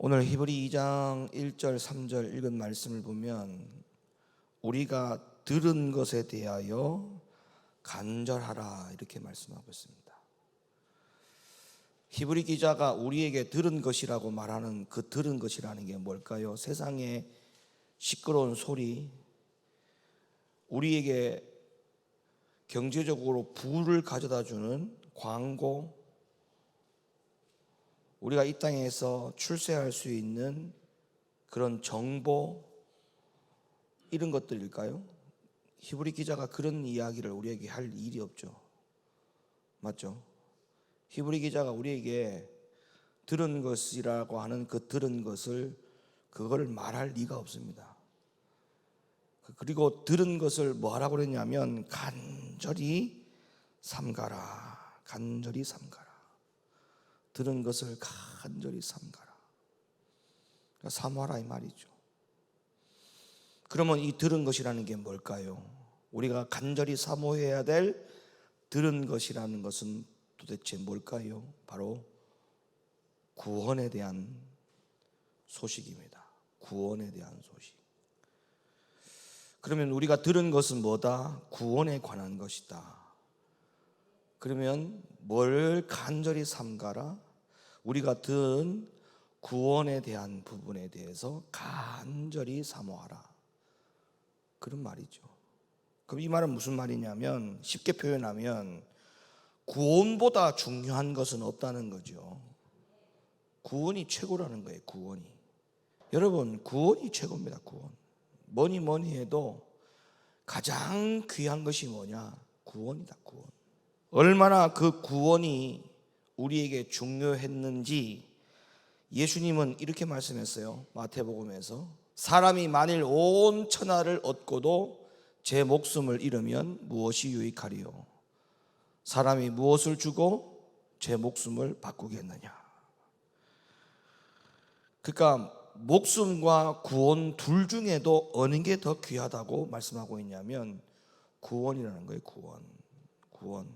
오늘 히브리 2장 1절 3절 읽은 말씀을 보면 우리가 들은 것에 대하여 간절하라 이렇게 말씀하고 있습니다. 히브리 기자가 우리에게 들은 것이라고 말하는 그 들은 것이라는 게 뭘까요? 세상의 시끄러운 소리, 우리에게 경제적으로 부를 가져다 주는 광고, 우리가 이 땅에서 출세할 수 있는 그런 정보, 이런 것들일까요? 히브리 기자가 그런 이야기를 우리에게 할 일이 없죠. 맞죠? 히브리 기자가 우리에게 들은 것이라고 하는 그 들은 것을 그걸 말할 리가 없습니다. 그리고 들은 것을 뭐 하라고 그랬냐면 간절히 삼가라. 간절히 삼가라. 들은 것을 간절히 삼가라. 사모하라 이 말이죠. 그러면 이 들은 것이라는 게 뭘까요? 우리가 간절히 사모해야 될 들은 것이라는 것은 도대체 뭘까요? 바로 구원에 대한 소식입니다. 구원에 대한 소식. 그러면 우리가 들은 것은 뭐다? 구원에 관한 것이다. 그러면 뭘 간절히 삼가라? 우리가 들은 구원에 대한 부분에 대해서 간절히 사모하라. 그런 말이죠. 그럼 이 말은 무슨 말이냐면, 쉽게 표현하면 구원보다 중요한 것은 없다는 거죠. 구원이 최고라는 거예요. 구원이. 여러분, 구원이 최고입니다. 구원. 뭐니 해도 가장 귀한 것이 뭐냐? 구원이다. 구원. 얼마나 그 구원이 우리에게 중요했는지 예수님은 이렇게 말씀했어요. 마태복음에서 사람이 만일 온 천하를 얻고도 제 목숨을 잃으면 무엇이 유익하리요? 사람이 무엇을 주고 제 목숨을 바꾸겠느냐? 그러니까 목숨과 구원 둘 중에도 어느 게 더 귀하다고 말씀하고 있냐면 구원이라는 거예요. 구원.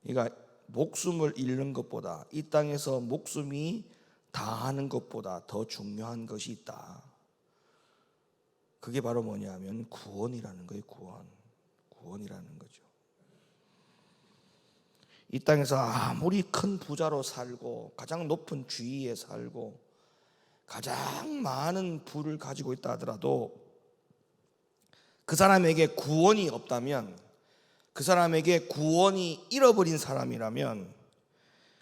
그러니까 목숨을 잃는 것보다, 이 땅에서 목숨이 다하는 것보다 더 중요한 것이 있다. 그게 바로 뭐냐면 구원이라는 거예요. 구원이라는 거죠. 이 땅에서 아무리 큰 부자로 살고 가장 높은 주위에 살고 가장 많은 부를 가지고 있다 하더라도 그 사람에게 구원이 없다면, 그 사람에게 구원이 잃어버린 사람이라면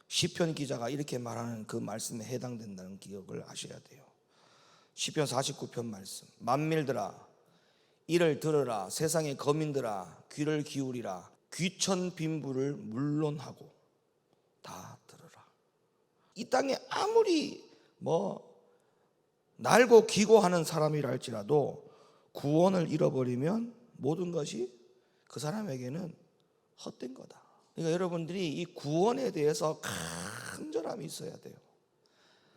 시편 기자가 이렇게 말하는 그 말씀에 해당된다는 기억을 하셔야 돼요. 시편 49편 말씀. 만민들아 이를 들으라. 세상의 거민들아 귀를 기울이라. 귀천 빈부를 물론하고 다 들으라. 이 땅에 아무리 날고 기고하는 사람이라 할지라도 구원을 잃어버리면 모든 것이 그 사람에게는 헛된 거다. 그러니까 여러분들이 이 구원에 대해서 간절함이 있어야 돼요.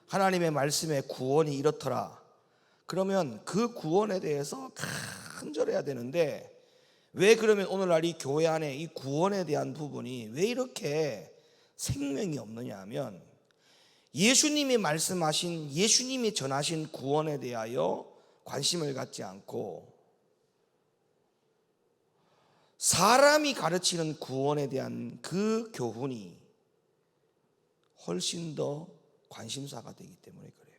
하나님의 말씀에 구원이 이렇더라. 그러면 그 구원에 대해서 간절해야 되는데, 왜 그러면 오늘날 이 교회 안에 이 구원에 대한 부분이 왜 이렇게 생명이 없느냐 하면, 예수님이 말씀하신, 예수님이 전하신 구원에 대하여 관심을 갖지 않고 사람이 가르치는 구원에 대한 그 교훈이 훨씬 더 관심사가 되기 때문에 그래요.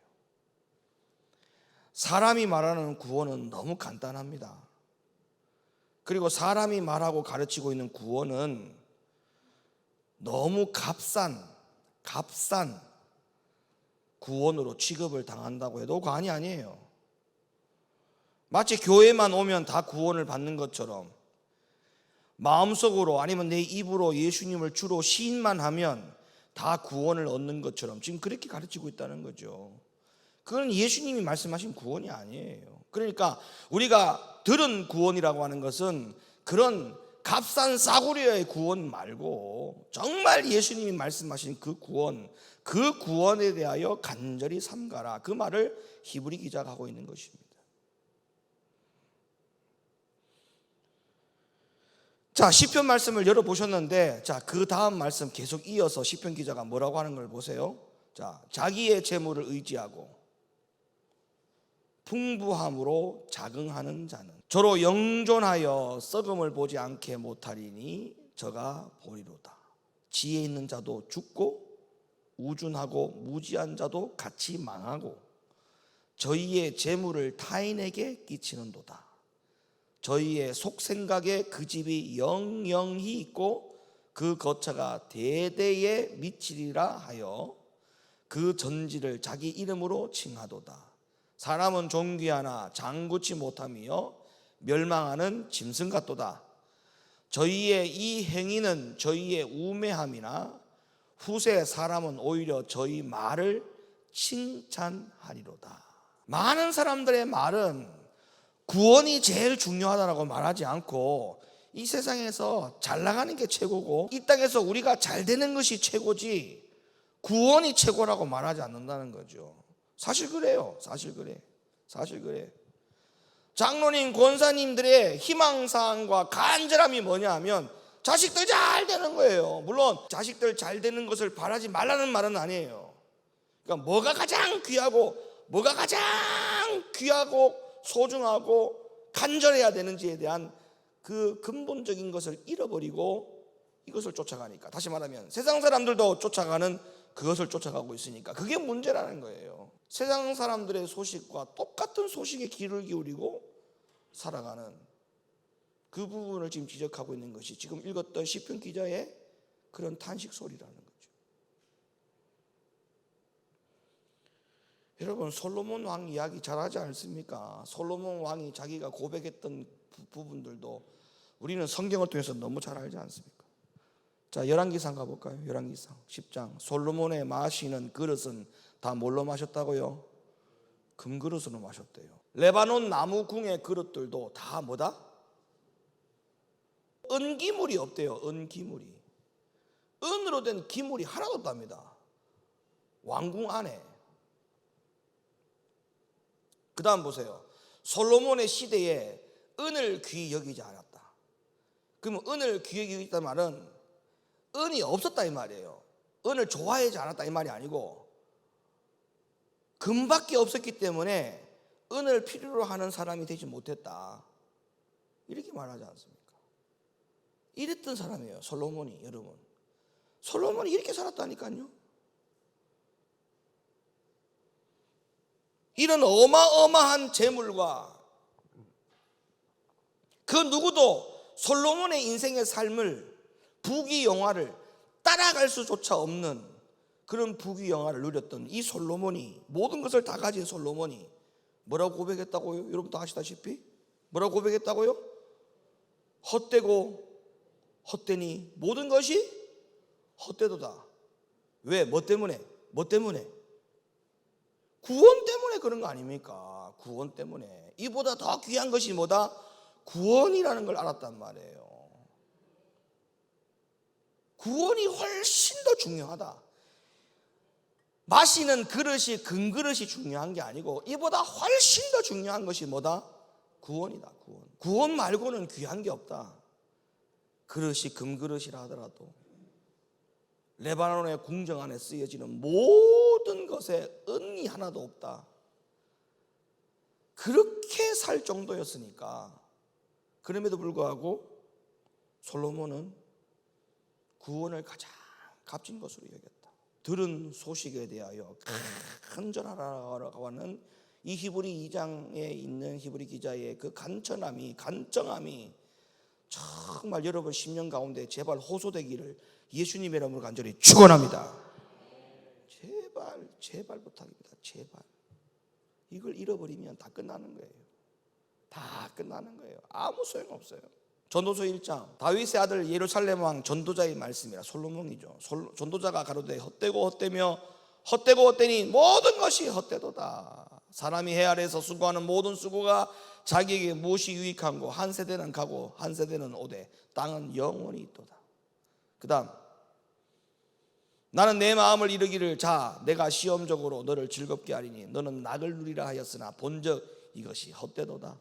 사람이 말하는 구원은 너무 간단합니다. 그리고 사람이 말하고 가르치고 있는 구원은 너무 값싼 구원으로 취급을 당한다고 해도 과언이 아니에요. 마치 교회만 오면 다 구원을 받는 것처럼, 마음속으로 아니면 내 입으로 예수님을 주로 시인만 하면 다 구원을 얻는 것처럼 지금 그렇게 가르치고 있다는 거죠. 그건 예수님이 말씀하신 구원이 아니에요. 그러니까 우리가 들은 구원이라고 하는 것은 그런 값싼 싸구려의 구원 말고 정말 예수님이 말씀하신 그 구원에 대하여 간절히 삼가라. 그 말을 히브리 기자가 하고 있는 것입니다. 자, 시편 말씀을 열어보셨는데, 자, 그 다음 말씀 계속 이어서 시편 기자가 뭐라고 하는 걸 보세요. 자, 자기의 재물을 의지하고 풍부함으로 자긍하는 자는 저로 영존하여 썩음을 보지 않게 못하리니 저가 보리로다. 지혜 있는 자도 죽고 우준하고 무지한 자도 같이 망하고 저희의 재물을 타인에게 끼치는도다. 저희의 속생각에 그 집이 영영히 있고 그 거처가 대대에 미치리라 하여 그 전지를 자기 이름으로 칭하도다. 사람은 존귀하나 장구치 못하며 멸망하는 짐승 같도다. 저희의 이 행위는 저희의 우매함이나 후세 사람은 오히려 저희 말을 칭찬하리로다. 많은 사람들의 말은 구원이 제일 중요하다고 말하지 않고 이 세상에서 잘 나가는 게 최고고 이 땅에서 우리가 잘 되는 것이 최고지 구원이 최고라고 말하지 않는다는 거죠. 사실 그래요. 사실 그래. 장로님, 권사님들의 희망사항과 간절함이 뭐냐 하면 자식들 잘 되는 거예요. 물론 자식들 잘 되는 것을 바라지 말라는 말은 아니에요. 그러니까 뭐가 가장 귀하고 소중하고 간절해야 되는지에 대한 그 근본적인 것을 잃어버리고 이것을 쫓아가니까, 다시 말하면 세상 사람들도 쫓아가는 그것을 쫓아가고 있으니까 그게 문제라는 거예요. 세상 사람들의 소식과 똑같은 소식에 귀를 기울이고 살아가는 그 부분을 지금 지적하고 있는 것이 지금 읽었던 시편 기자의 그런 탄식 소리라는 거죠. 여러분, 솔로몬 왕 이야기 잘하지 않습니까? 솔로몬 왕이 자기가 고백했던 부분들도 우리는 성경을 통해서 너무 잘 알지 않습니까? 자, 열왕기상 가볼까요? 열왕기상 10장. 솔로몬의 마시는 그릇은 다 뭘로 마셨다고요? 금그릇으로 마셨대요. 레바논 나무 궁의 그릇들도 다 뭐다? 은기물이 없대요. 은기물이. 은으로 된 기물이 하나도 없답니다. 왕궁 안에. 그 다음 보세요. 솔로몬의 시대에 은을 귀히 여기지 않았다. 그러면 은을 귀히 여기다 말은 은이 없었다 이 말이에요. 은을 좋아하지 않았다 이 말이 아니고 금밖에 없었기 때문에 은을 필요로 하는 사람이 되지 못했다, 이렇게 말하지 않습니까? 이랬던 사람이에요 솔로몬이. 여러분, 솔로몬이 이렇게 살았다니까요. 이런 어마어마한 재물과 그 누구도 솔로몬의 인생의 삶을, 부귀영화를 따라갈 수조차 없는 그런 부귀영화를 누렸던 이 솔로몬이, 모든 것을 다 가진 솔로몬이 뭐라고 고백했다고요? 여러분도 아시다시피 뭐라고 고백했다고요? 헛되고 헛되니 모든 것이 헛되도다. 왜? 뭐 때문에? 구원 때문에 그런 거 아닙니까? 구원 때문에. 이보다 더 귀한 것이 뭐다? 구원이라는 걸 알았단 말이에요. 구원이 훨씬 더 중요하다. 마시는 그릇이, 금그릇이 중요한 게 아니고 이보다 훨씬 더 중요한 것이 뭐다? 구원이다. 구원 말고는 귀한 게 없다. 그릇이 금그릇이라 하더라도 레바논의 궁정 안에 쓰여지는 모든 것에 은이 하나도 없다. 그렇게 살 정도였으니까. 그럼에도 불구하고 솔로몬은 구원을 가장 값진 것으로 여겼다. 들은 소식에 대하여 간절하라고 하는 이 히브리 2장에 있는 히브리 기자의 그 간절함이, 간청함이 정말 여러분 심령 가운데 제발 호소되기를 예수님의 이름으로 간절히 축원합니다. 제발 부탁입니다. 제발. 이걸 잃어버리면 다 끝나는 거예요. 다 끝나는 거예요. 아무 소용없어요. 전도서 1장, 다윗의 아들 예루살렘 왕 전도자의 말씀이라, 솔로몬이죠. 전도자가 가로되 헛되고 헛되니 모든 것이 헛되도다. 사람이 해 아래에서 수고하는 모든 수고가 자기에게 무엇이 유익한고, 한 세대는 가고 한 세대는 오되 땅은 영원히 있도다. 그 다음, 나는 내 마음을 이르기를 자 내가 시험적으로 너를 즐겁게 하리니 너는 낙을 누리라 하였으나 본즉 이것이 헛되도다.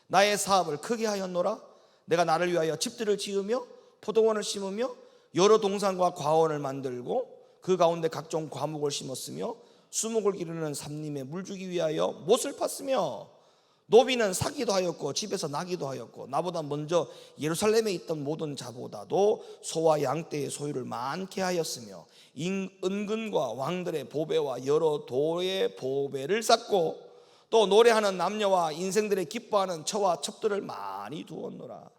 나의 사업을 크게 하였노라. 내가 나를 위하여 집들을 지으며 포도원을 심으며 여러 동산과 과원을 만들고 그 가운데 각종 과목을 심었으며 수목을 기르는 삼림에 물 주기 위하여 못을 팠으며 노비는 사기도 하였고 집에서 나기도 하였고 나보다 먼저 예루살렘에 있던 모든 자보다도 소와 양떼의 소유를 많게 하였으며 은근과 왕들의 보배와 여러 도의 보배를 쌓고 또 노래하는 남녀와 인생들의 기뻐하는 처와 첩들을 많이 두었노라.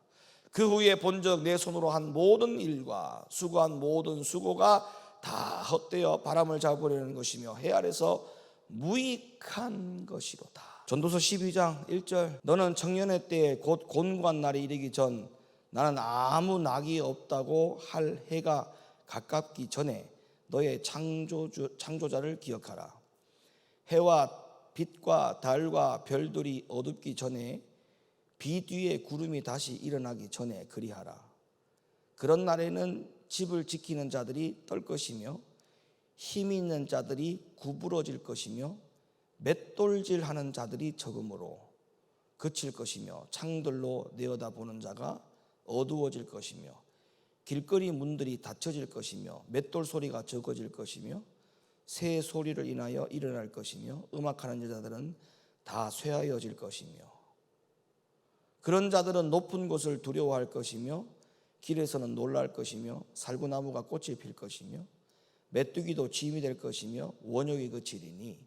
그 후에 본적 내 손으로 한 모든 일과 수고한 모든 수고가 다 헛되어 바람을 잡으려는 것이며 해 아래서 무익한 것이로다. 전도서 12장 1절 너는 청년의 때에 곧 곤고한 날이 이르기 전 나는 아무 낙이 없다고 할 해가 가깝기 전에 너의 창조자를 기억하라. 해와 빛과 달과 별들이 어둡기 전에 비 뒤에 구름이 다시 일어나기 전에 그리하라. 그런 날에는 집을 지키는 자들이 떨 것이며 힘 있는 자들이 구부러질 것이며 맷돌질하는 자들이 적음으로 그칠 것이며 창들로 내어다보는 자가 어두워질 것이며 길거리 문들이 닫혀질 것이며 맷돌 소리가 적어질 것이며 새 소리를 인하여 일어날 것이며 음악하는 여자들은 다 쇠하여질 것이며 그런 자들은 높은 곳을 두려워할 것이며 길에서는 놀랄 것이며 살구나무가 꽃을 필 것이며 메뚜기도 짐이 될 것이며 원욕이 그치리니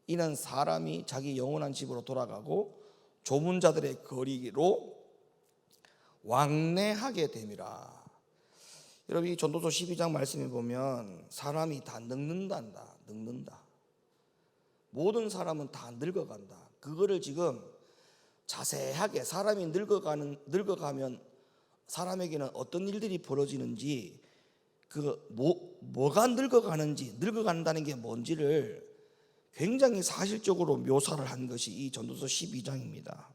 이는 사람이 자기 영원한 집으로 돌아가고 조문 자들의 거리로 왕래하게 됨이라. 여러분 이 전도서 12장 말씀에 보면 사람이 다 늙는단다. 늙는다. 모든 사람은 다 늙어간다. 그거를 지금 자세하게 사람이 늙어가면 사람에게는 어떤 일들이 벌어지는지 뭐가 늙어가는지 늙어간다는 게 뭔지를 굉장히 사실적으로 묘사를 한 것이 이 전도서 12장입니다.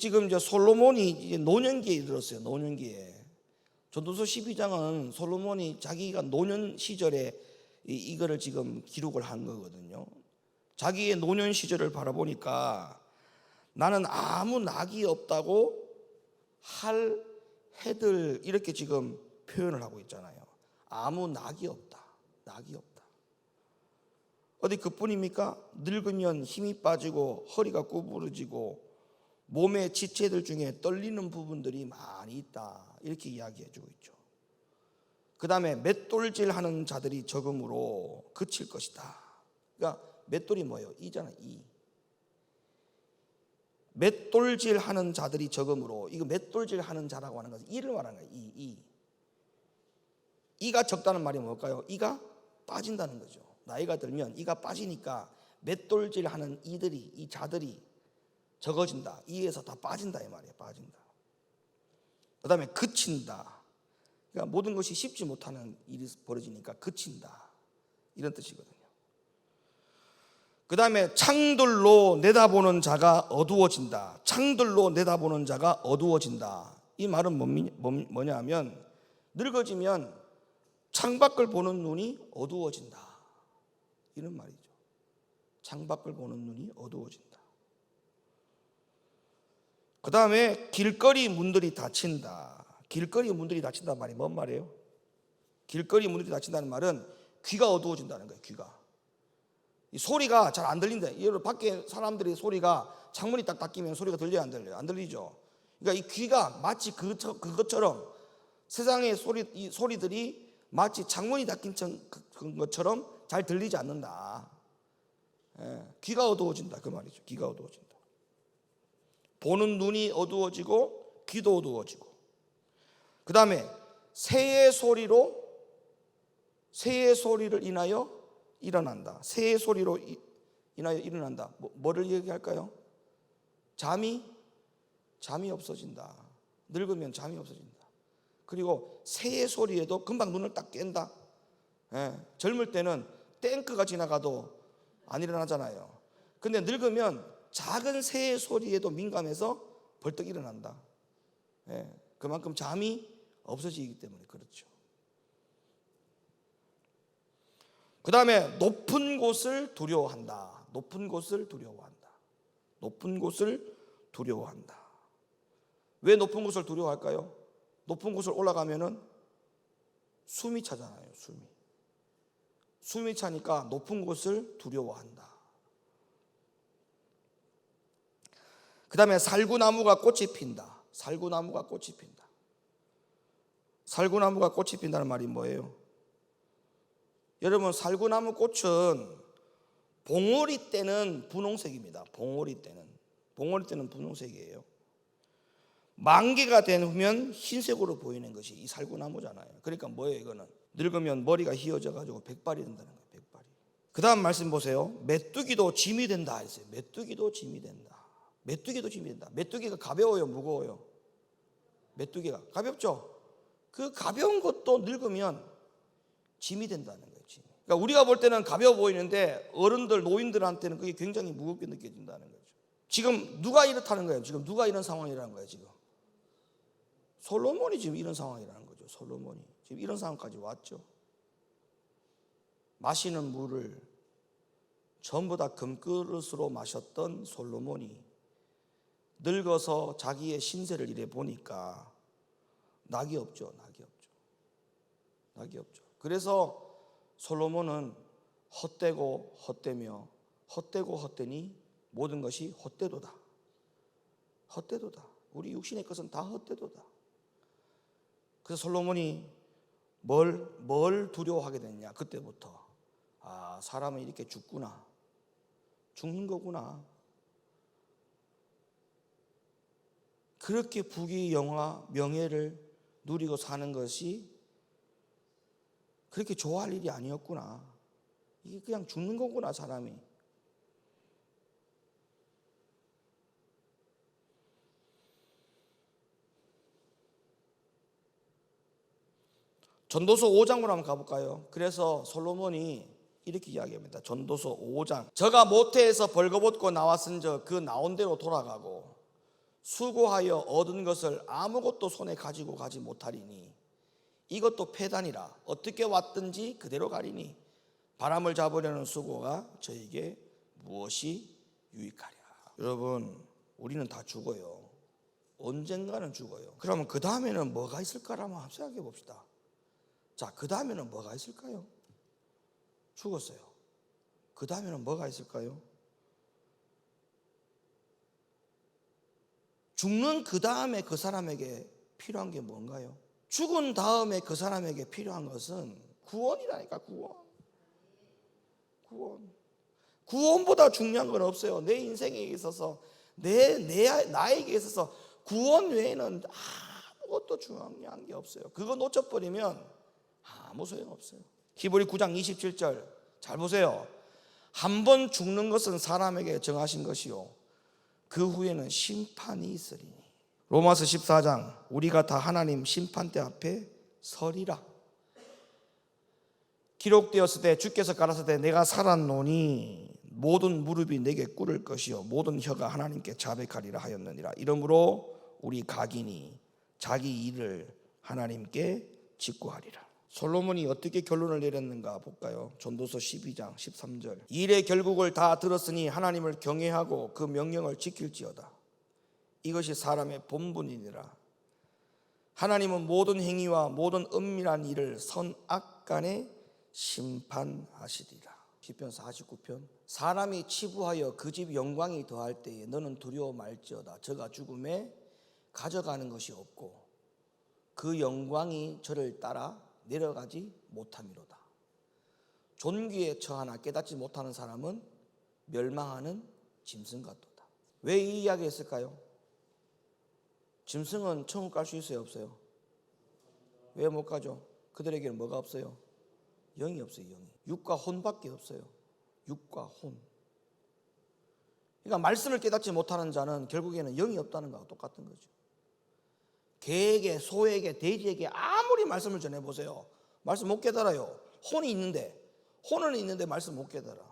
지금 이제 솔로몬이 이제 노년기에 이르렀어요. 노년기에. 전도서 12장은 솔로몬이 자기가 노년 시절에 이거를 지금 기록을 한 거거든요. 자기의 노년 시절을 바라보니까 나는 아무 낙이 없다고 할 해들 이렇게 지금 표현을 하고 있잖아요. 아무 낙이 없다. 낙이 없다. 어디 그뿐입니까? 늙으면 힘이 빠지고 허리가 구부러지고 몸의 지체들 중에 떨리는 부분들이 많이 있다. 이렇게 이야기해 주고 있죠. 그 다음에 맷돌질하는 자들이 적음으로 그칠 것이다. 그러니까 맷돌이 뭐예요? 이잖아. 이. 맷돌질하는 자들이 적음으로 이거 맷돌질하는 자라고 하는 것은 이를 말하는 거예요. 이가 적다는 말이 뭘까요? 이가 빠진다는 거죠. 나이가 들면 이가 빠지니까 맷돌질하는 이 자들이 적어진다. 이에서 다 빠진다 이 말이에요. 빠진다. 그 다음에 그친다. 그러니까 모든 것이 쉽지 못하는 일이 벌어지니까 그친다. 이런 뜻이거든요. 그 다음에 창들로 내다보는 자가 어두워진다. 창들로 내다보는 자가 어두워진다. 이 말은 뭐냐 하면 늙어지면 창밖을 보는 눈이 어두워진다. 이런 말이죠. 창밖을 보는 눈이 어두워진다. 그 다음에 길거리 문들이 닫힌다. 길거리 문들이 닫힌다는 말이 뭔 말이에요? 길거리 문들이 닫힌다는 말은 귀가 어두워진다는 거예요. 귀가. 이 소리가 잘 안 들린다. 여러분 밖에 사람들이 소리가 창문이 딱 닫히면 소리가 들려요, 안 들려요? 안 들리죠. 그러니까 이 귀가 마치 그것처럼 세상의 이 소리들이 마치 창문이 닫힌 것처럼 잘 들리지 않는다. 귀가 어두워진다 그 말이죠. 귀가 어두워진다. 보는 눈이 어두워지고 귀도 어두워지고. 그 다음에 새의 소리를 인하여 일어난다. 새의 소리로 인하여 일어난다. 뭐를 얘기할까요? 잠이 없어진다. 늙으면 잠이 없어진다. 그리고 새의 소리에도 금방 눈을 딱 깬다. 젊을 때는 탱크가 지나가도 안 일어나잖아요. 근데 늙으면 작은 새의 소리에도 민감해서 벌떡 일어난다. 그만큼 잠이 없어지기 때문에 그렇죠. 그 다음에 높은 곳을 두려워한다. 높은 곳을 두려워한다. 높은 곳을 두려워한다. 왜 높은 곳을 두려워할까요? 높은 곳을 올라가면은 숨이 차잖아요. 숨이. 숨이 차니까 높은 곳을 두려워한다. 그 다음에 살구나무가 꽃이 핀다. 살구나무가 꽃이 핀다. 살구나무가 꽃이 핀다는 말이 뭐예요? 여러분, 살구나무 꽃은 봉오리 때는 분홍색입니다. 봉오리 때는 분홍색이에요. 만개가 되면 흰색으로 보이는 것이 이 살구나무잖아요. 그러니까 뭐예요? 이거는 늙으면 머리가 휘어져 가지고 백발이 된다는 거예요. 백발이. 그 다음 말씀 보세요. 메뚜기도 짐이 된다 했어요. 메뚜기도 짐이 된다. 메뚜기도 짐이 된다. 메뚜기가 가벼워요, 무거워요? 메뚜기가 가볍죠. 그 가벼운 것도 늙으면 짐이 된다는 거예요. 짐. 그러니까 우리가 볼 때는 가벼워 보이는데 어른들, 노인들한테는 그게 굉장히 무겁게 느껴진다는 거죠. 지금 누가 이렇다는 거예요? 지금 누가 이런 상황이라는 거예요? 지금 솔로몬이 지금 이런 상황이라는 거죠. 솔로몬이 지금 이런 상황까지 왔죠. 마시는 물을 전부 다 금그릇으로 마셨던 솔로몬이 늙어서 자기의 신세를 이래 보니까 낙이 없죠. 그래서 솔로몬은 헛되고 헛되며 헛되고 헛되니 모든 것이 헛되도다. 우리 육신의 것은 다 헛되도다. 그래서 솔로몬이 뭘 두려워하게 됐냐? 그때부터 사람은 이렇게 죽는 거구나. 그렇게 부귀 영화 명예를 누리고 사는 것이 그렇게 좋아할 일이 아니었구나. 이게 그냥 죽는 거구나, 사람이. 전도서 5장으로 한번 가볼까요? 그래서 솔로몬이 이렇게 이야기합니다. 전도서 5장. 저가 모태에서 벌거벗고 나왔은즉 그 나온 대로 돌아가고 수고하여 얻은 것을 아무것도 손에 가지고 가지 못하리니 이것도 패단이라. 어떻게 왔든지 그대로 가리니 바람을 잡으려는 수고가 저에게 무엇이 유익하랴. 여러분, 우리는 다 죽어요. 언젠가는 죽어요. 그러면 그 다음에는 뭐가 있을까라면 한번 생각해 봅시다. 자, 그 다음에는 뭐가 있을까요? 죽었어요. 그 다음에는 뭐가 있을까요? 죽는 그 다음에 그 사람에게 필요한 게 뭔가요? 죽은 다음에 그 사람에게 필요한 것은 구원이라니까. 구원보다 중요한 건 없어요. 내 인생에 있어서 나에게 있어서 구원 외에는 아무것도 중요한 게 없어요. 그거 놓쳐버리면 아무 소용없어요. 히브리 9장 27절 잘 보세요. 한 번 죽는 것은 사람에게 정하신 것이요 그 후에는 심판이 있으리니. 로마서 14장 우리가 다 하나님 심판대 앞에 서리라. 기록되었을 때 주께서 가라사대 내가 살았노니 모든 무릎이 내게 꿇을 것이요 모든 혀가 하나님께 자백하리라 하였느니라. 이러므로 우리 각인이 자기 일을 하나님께 직구하리라. 솔로몬이 어떻게 결론을 내렸는가 볼까요? 전도서 12장 13절. 일의 결국을 다 들었으니 하나님을 경외하고 그 명령을 지킬지어다. 이것이 사람의 본분이니라. 하나님은 모든 행위와 모든 은밀한 일을 선악간에 심판하시리라. 시편 49편. 사람이 치부하여 그 집 영광이 더할 때에 너는 두려워 말지어다. 저가 죽음에 가져가는 것이 없고 그 영광이 저를 따라 내려가지 못함이로다. 존귀에 처하나 깨닫지 못하는 사람은 멸망하는 짐승 같도다. 왜 이 이야기 했을까요? 짐승은 천국 갈 수 있어요, 없어요? 왜 못 가죠? 그들에게는 뭐가 없어요? 영이 없어요. 영이. 육과 혼밖에 없어요. 육과 혼. 그러니까 말씀을 깨닫지 못하는 자는 결국에는 영이 없다는 거하고 똑같은 거죠. 개에게, 소에게, 돼지에게 아무리 말씀을 전해보세요. 말씀 못 깨달아요. 혼이 있는데, 혼은 있는데 말씀 못 깨달아.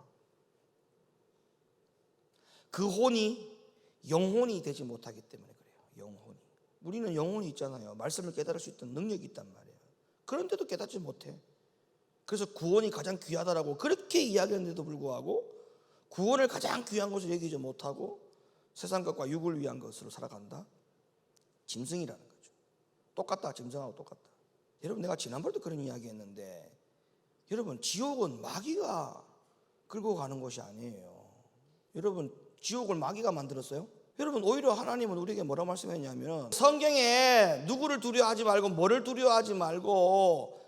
그 혼이 영혼이 되지 못하기 때문에 그래요. 영혼이. 우리는 영혼이 있잖아요. 말씀을 깨달을 수 있던 능력이 있단 말이에요. 그런데도 깨닫지 못해. 그래서 구원이 가장 귀하다라고 그렇게 이야기했는데도 불구하고 구원을 가장 귀한 것을 여기지 못하고 세상 것과 육을 위한 것으로 살아간다. 짐승이라는 거죠. 똑같다. 짐승하고 똑같다. 여러분, 내가 지난번에도 그런 이야기 했는데 여러분, 지옥은 마귀가 끌고 가는 곳이 아니에요. 여러분, 지옥을 마귀가 만들었어요? 여러분, 오히려 하나님은 우리에게 뭐라 말씀했냐면, 성경에 누구를 두려워하지 말고 뭐를 두려워하지 말고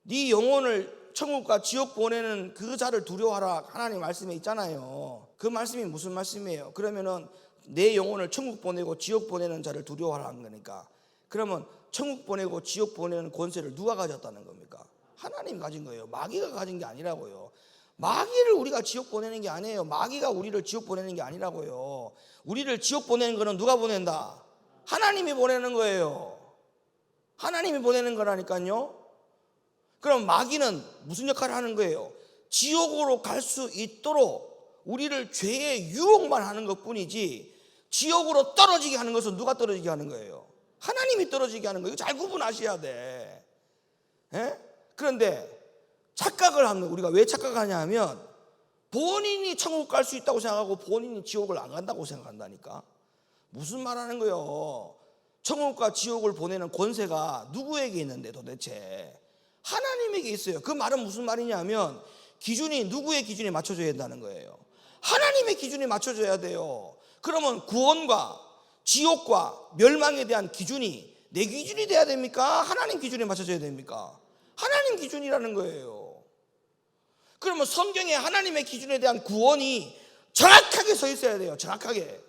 네 영혼을 천국과 지옥 보내는 그 자를 두려워하라, 하나님 말씀에 있잖아요. 그 말씀이 무슨 말씀이에요? 그러면은 내 영혼을 천국 보내고 지옥 보내는 자를 두려워하라는 거니까, 그러면 천국 보내고 지옥 보내는 권세를 누가 가졌다는 겁니까? 하나님이 가진 거예요. 마귀가 가진 게 아니라고요. 마귀를 우리가 지옥 보내는 게 아니에요. 마귀가 우리를 지옥 보내는 게 아니라고요. 우리를 지옥 보내는 거는 누가 보낸다? 하나님이 보내는 거예요. 하나님이 보내는 거라니까요. 그럼 마귀는 무슨 역할을 하는 거예요? 지옥으로 갈 수 있도록 우리를 죄의 유혹만 하는 것뿐이지, 지옥으로 떨어지게 하는 것은 누가 떨어지게 하는 거예요? 하나님이 떨어지게 하는 거예요. 이거 잘 구분하셔야 돼. 그런데 착각을 하는 거예요. 우리가 왜 착각하냐 하면, 본인이 천국 갈 수 있다고 생각하고 본인이 지옥을 안 간다고 생각한다니까. 무슨 말 하는 거예요? 천국과 지옥을 보내는 권세가 누구에게 있는데 도대체? 하나님에게 있어요. 그 말은 무슨 말이냐면, 기준이 누구의 기준에 맞춰져야 된다는 거예요? 하나님의 기준에 맞춰져야 돼요. 그러면 구원과 지옥과 멸망에 대한 기준이 내 기준이 돼야 됩니까? 하나님 기준에 맞춰져야 됩니까? 하나님 기준이라는 거예요. 그러면 성경에 하나님의 기준에 대한 구원이 정확하게 서 있어야 돼요. 정확하게.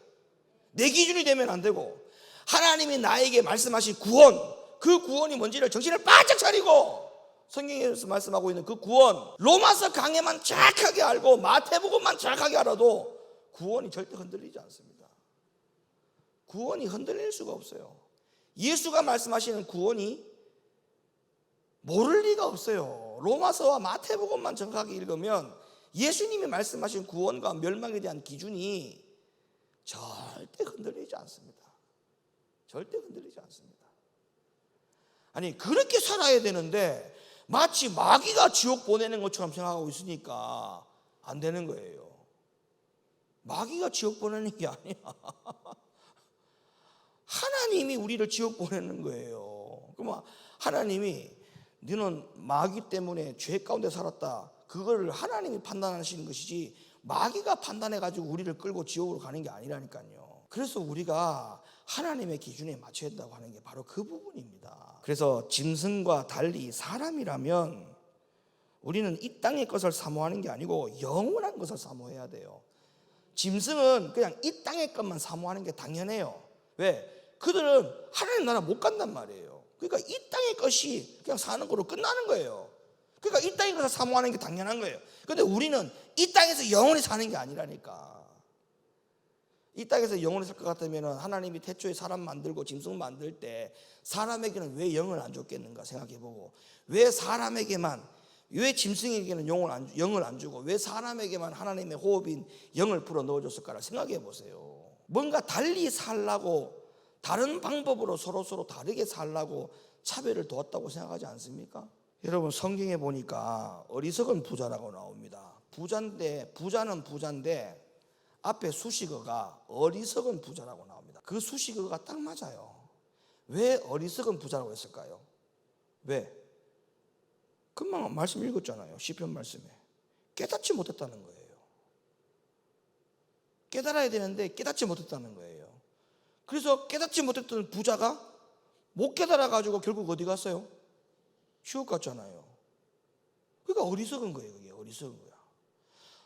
내 기준이 되면 안 되고, 하나님이 나에게 말씀하신 구원, 그 구원이 뭔지를 정신을 바짝 차리고 성경에서 말씀하고 있는 그 구원, 로마서 강해만 정확하게 알고 마태복음만 정확하게 알아도 구원이 절대 흔들리지 않습니다. 구원이 흔들릴 수가 없어요. 예수가 말씀하시는 구원이 모를 리가 없어요. 로마서와 마태복음만 정확하게 읽으면 예수님이 말씀하신 구원과 멸망에 대한 기준이 절대 흔들리지 않습니다. 절대 흔들리지 않습니다. 아니, 그렇게 살아야 되는데 마치 마귀가 지옥 보내는 것처럼 생각하고 있으니까 안 되는 거예요. 마귀가 지옥 보내는 게 아니야. 하나님이 우리를 지옥 보내는 거예요. 그럼 하나님이 너는 마귀 때문에 죄 가운데 살았다, 그걸 하나님이 판단하시는 것이지 마귀가 판단해가지고 우리를 끌고 지옥으로 가는 게 아니라니까요. 그래서 우리가 하나님의 기준에 맞춰야 된다고 하는 게 바로 그 부분입니다. 그래서 짐승과 달리 사람이라면 우리는 이 땅의 것을 사모하는 게 아니고 영원한 것을 사모해야 돼요. 짐승은 그냥 이 땅의 것만 사모하는 게 당연해요. 왜? 그들은 하나님 나라 못 간단 말이에요. 그러니까 이 땅의 것이 그냥 사는 거로 끝나는 거예요. 그러니까 이 땅의 것을 사모하는 게 당연한 거예요. 그런데 우리는 이 땅에서 영원히 사는 게 아니라니까. 이 땅에서 영원히 살 것 같으면 하나님이 태초에 사람 만들고 짐승 만들 때 사람에게는 왜 영을 안 줬겠는가 생각해보고, 왜 사람에게만, 왜 짐승에게는 영을 안 주고 왜 사람에게만 하나님의 호흡인 영을 불어 넣어줬을까를 생각해 보세요. 뭔가 달리 살라고, 다른 방법으로 서로 다르게 살라고 차별을 두었다고 생각하지 않습니까? 여러분, 성경에 보니까 어리석은 부자라고 나옵니다. 부자는 부자인데 앞에 수식어가 어리석은 부자라고 나옵니다. 그 수식어가 딱 맞아요. 왜 어리석은 부자라고 했을까요? 왜? 금방 말씀 읽었잖아요. 시편 말씀에 깨닫지 못했다는 거예요. 깨달아야 되는데 깨닫지 못했다는 거예요. 그래서 깨닫지 못했던 부자가 못 깨달아가지고 결국 어디 갔어요? 지옥 갔잖아요. 그러니까 어리석은 거예요. 그게 어리석은 거야.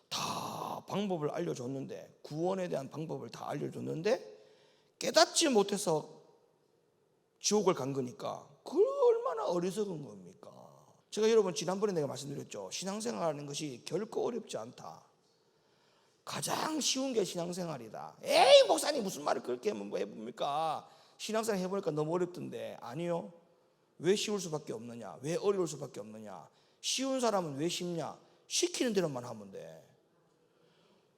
다 방법을 알려줬는데, 구원에 대한 방법을 다 알려줬는데 깨닫지 못해서 지옥을 간 거니까 그 얼마나 어리석은 겁니까? 제가 여러분 지난번에 내가 말씀드렸죠. 신앙생활하는 것이 결코 어렵지 않다. 가장 쉬운 게 신앙생활이다. 에이, 목사님 무슨 말을 그렇게 해봅니까? 신앙생활 해보니까 너무 어렵던데. 아니요. 왜 쉬울 수밖에 없느냐? 왜 어려울 수밖에 없느냐? 쉬운 사람은 왜 쉽냐? 시키는 대로만 하면 돼.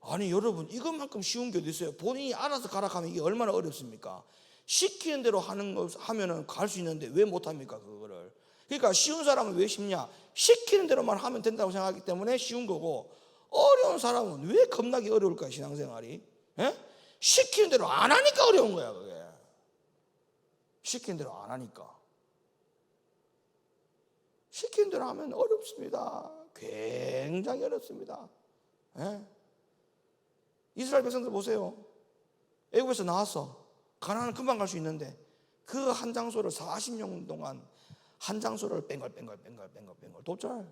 아니 여러분, 이것만큼 쉬운 게 어디 있어요? 본인이 알아서 가라 하면 이게 얼마나 어렵습니까? 시키는 대로 하면은 갈 수 있는데 왜 못합니까 그거를? 그러니까 쉬운 사람은 왜 쉽냐? 시키는 대로만 하면 된다고 생각하기 때문에 쉬운 거고, 어려운 사람은 왜 겁나게 어려울까요? 신앙생활이 시키는 대로 안 하니까 어려운 거야. 그게 시키는 대로 안 하니까. 시키는 대로 하면 어렵습니다. 굉장히 어렵습니다. 예? 이스라엘 백성들 보세요. 애국에서 나왔어. 가나안은 금방 갈 수 있는데 그 한 장소를 40년 동안 한 장소를 뺑글뺑글 도잘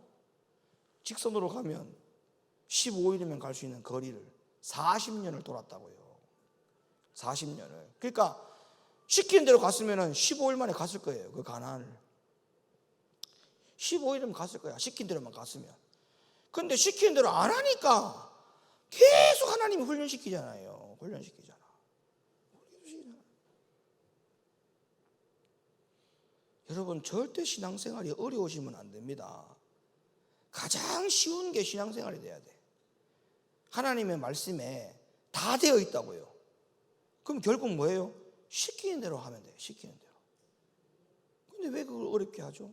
직선으로 가면 15일이면 갈 수 있는 거리를 40년을 돌았다고요. 40년을. 그러니까 시키는 대로 갔으면 15일 만에 갔을 거예요. 그 가나안을 15일이면 갔을 거야. 시킨 대로만 갔으면. 근데 시키는 대로 안 하니까 계속 하나님이 훈련시키잖아요. 훈련시키잖아. 여러분, 절대 신앙생활이 어려우시면 안 됩니다. 가장 쉬운 게 신앙생활이 돼야 돼. 하나님의 말씀에 다 되어 있다고요. 그럼 결국 뭐예요? 시키는 대로 하면 돼요. 시키는 대로. 근데 왜 그걸 어렵게 하죠?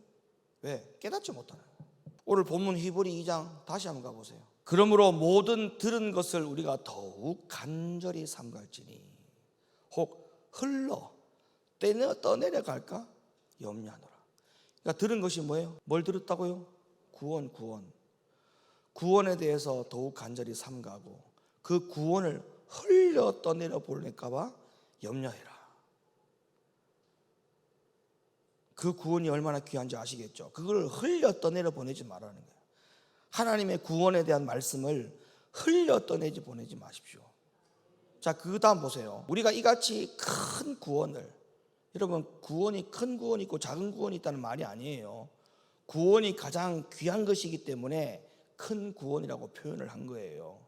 왜? 깨닫지 못하는 거예요. 오늘 본문 히브리 2장 다시 한번 가보세요. 그러므로 모든 들은 것을 우리가 더욱 간절히 삼갈지니 혹 흘러 떠내려갈까 염려하노라. 그러니까 들은 것이 뭐예요? 뭘 들었다고요? 구원에 대해서 더욱 간절히 삼가고 그 구원을 흘려 떠내려 보낼까 봐 염려해라. 그 구원이 얼마나 귀한지 아시겠죠? 그걸 흘려 떠내려 보내지 말라는 거예요. 하나님의 구원에 대한 말씀을 흘려 떠내지 보내지 마십시오. 자, 그 다음 보세요. 우리가 이같이 큰 구원을, 여러분, 구원이 큰 구원이 있고 작은 구원이 있다는 말이 아니에요. 구원이 가장 귀한 것이기 때문에 큰 구원이라고 표현을 한 거예요.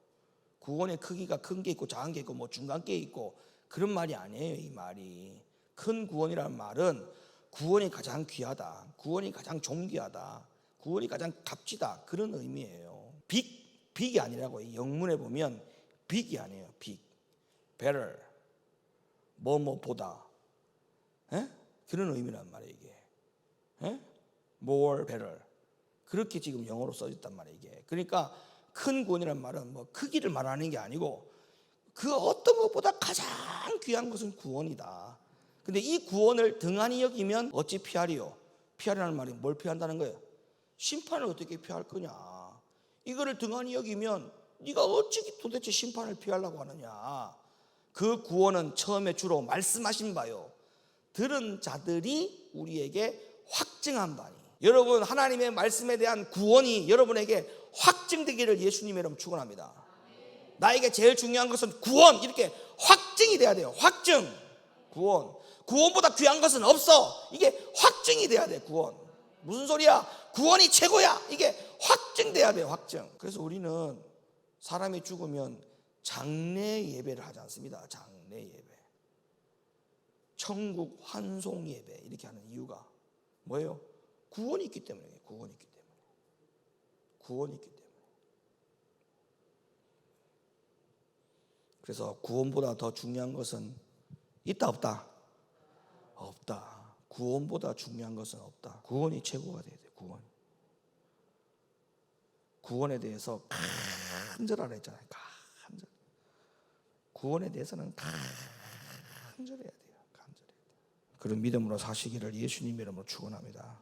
구원의 크기가 큰 게 있고 작은 게 있고 뭐 중간 게 있고 그런 말이 아니에요. 이 말이 큰 구원이라는 말은 구원이 가장 귀하다, 구원이 가장 존귀하다, 구원이 가장 값지다, 그런 의미예요. 빅이 아니라고. 영문에 보면 빅이 아니에요. 빅, better, 뭐보다, 그런 의미란 말이에요. 이게 more, better, 그렇게 지금 영어로 써졌단 말이에요. 이게 그러니까 큰 구원이란 말은 뭐 크기를 말하는 게 아니고 그 어떤 것보다 가장 귀한 것은 구원이다. 근데 이 구원을 등한히 여기면 어찌 피하리요? 피하리라는 말이 뭘 피한다는 거예요? 심판을 어떻게 피할 거냐. 이거를 등한히 여기면 네가 어찌 도대체 심판을 피하려고 하느냐. 그 구원은 처음에 주로 말씀하신 바요, 들은 자들이 우리에게 확증한 바니. 여러분, 하나님의 말씀에 대한 구원이 여러분에게 확증되기를 예수님의 이름으로 축원합니다. 나에게 제일 중요한 것은 구원, 이렇게 확증이 돼야 돼요. 확증, 구원. 구원보다 귀한 것은 없어. 이게 확증이 돼야 돼. 구원. 무슨 소리야? 구원이 최고야. 이게 확증돼야 돼요. 확증. 그래서 우리는 사람이 죽으면 장례 예배를 하지 않습니다. 장례 예배, 천국 환송 예배, 이렇게 하는 이유가 뭐예요? 구원이 있기 때문에. 구원이 있기 때문에. 구원이 있기 때문에. 그래서 구원보다 더 중요한 것은 있다 없다? 없다. 구원보다 중요한 것은 없다. 구원이 최고가 돼야 돼. 구원에 대해서 간절하라 했잖아요. 간절. 구원에 대해서는 간절해야 돼요. 간절해야 돼요. 그런 믿음으로 사시기를 예수님의 이름으로 축원합니다.